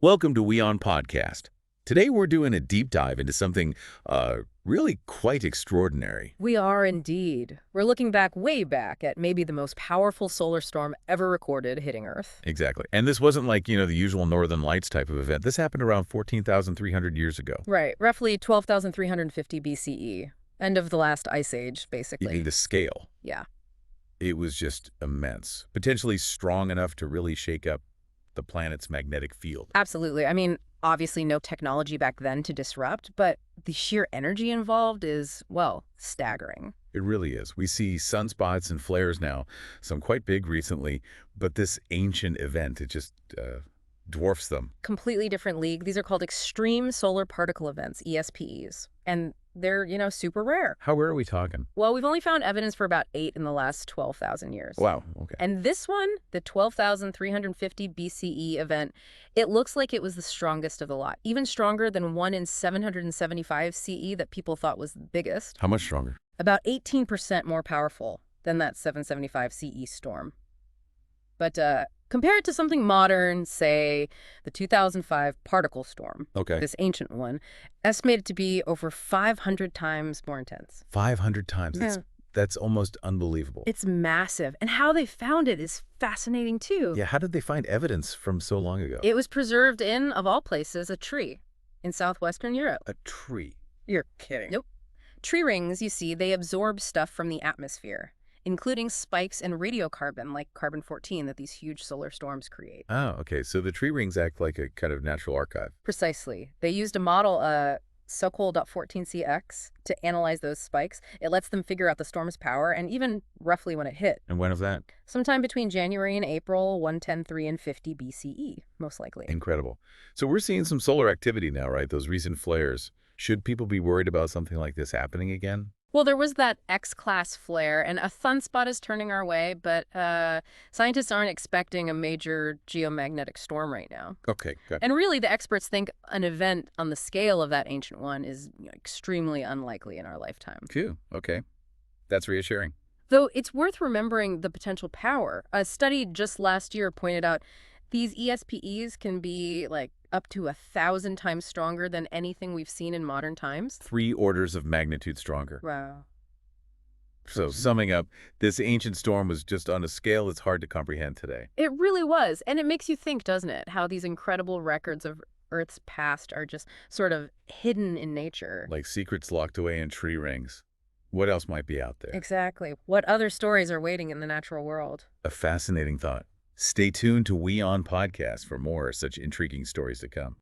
Welcome to WION Podcast. Today we're doing a deep dive into something really quite extraordinary. We are indeed. We're looking back, way back, at maybe the most powerful solar storm ever recorded hitting Earth. Exactly. And this wasn't like, the usual Northern Lights type of event. This happened around 14,300 years ago. Right, roughly 12,350 BCE. End of the last ice age, basically. The scale. Yeah. It was just immense. Potentially strong enough to really shake up the planet's magnetic field. Absolutely. I mean, obviously no technology back then to disrupt, but the sheer energy involved is, well, staggering. It really is. We see sunspots and flares now, some quite big recently, but this ancient event, it just dwarfs them. Completely different league. These are called extreme solar particle events, ESPs. And they're, super rare. How rare are we talking? Well, we've only found evidence for about 8 in the last 12,000 years. Wow, okay. And this one, the 12,350 BCE event, it looks like it was the strongest of the lot, even stronger than one in 775 CE that people thought was the biggest. How much stronger? About 18% more powerful than that 775 CE storm. But compare it to something modern, say the 2005 particle storm, Okay. this ancient one, estimated to be over 500 times more intense. 500 times. Yeah. That's almost unbelievable. It's massive. And how they found it is fascinating, too. Yeah, how did they find evidence from so long ago? It was preserved in, of all places, a tree in southwestern Europe. A tree. You're kidding. Nope. Tree rings, you see, they absorb stuff from the atmosphere, including spikes and radiocarbon, like carbon-14, that these huge solar storms create. Oh, okay. So the tree rings act like a kind of natural archive. Precisely. They used a model, Sokol.14cx, to analyze those spikes. It lets them figure out the storm's power and even roughly when it hit. And when was that? Sometime between January and April, 110.3 and 50 BCE, most likely. Incredible. So we're seeing some solar activity now, right? Those recent flares. Should people be worried about something like this happening again? Well, there was that X-class flare, and a sunspot is turning our way, but scientists aren't expecting a major geomagnetic storm right now. Okay, good. And really, the experts think an event on the scale of that ancient one is extremely unlikely in our lifetime. Phew, okay. That's reassuring. Though it's worth remembering the potential power. A study just last year pointed out these ESPEs can be up to 1,000 times stronger than anything we've seen in modern times. 3 orders of magnitude stronger. Wow. So summing up, this ancient storm was just on a scale that's hard to comprehend today. It really was. And it makes you think, doesn't it, how these incredible records of Earth's past are just sort of hidden in nature. Like secrets locked away in tree rings. What else might be out there? Exactly. What other stories are waiting in the natural world? A fascinating thought. Stay tuned to WION Podcast for more such intriguing stories to come.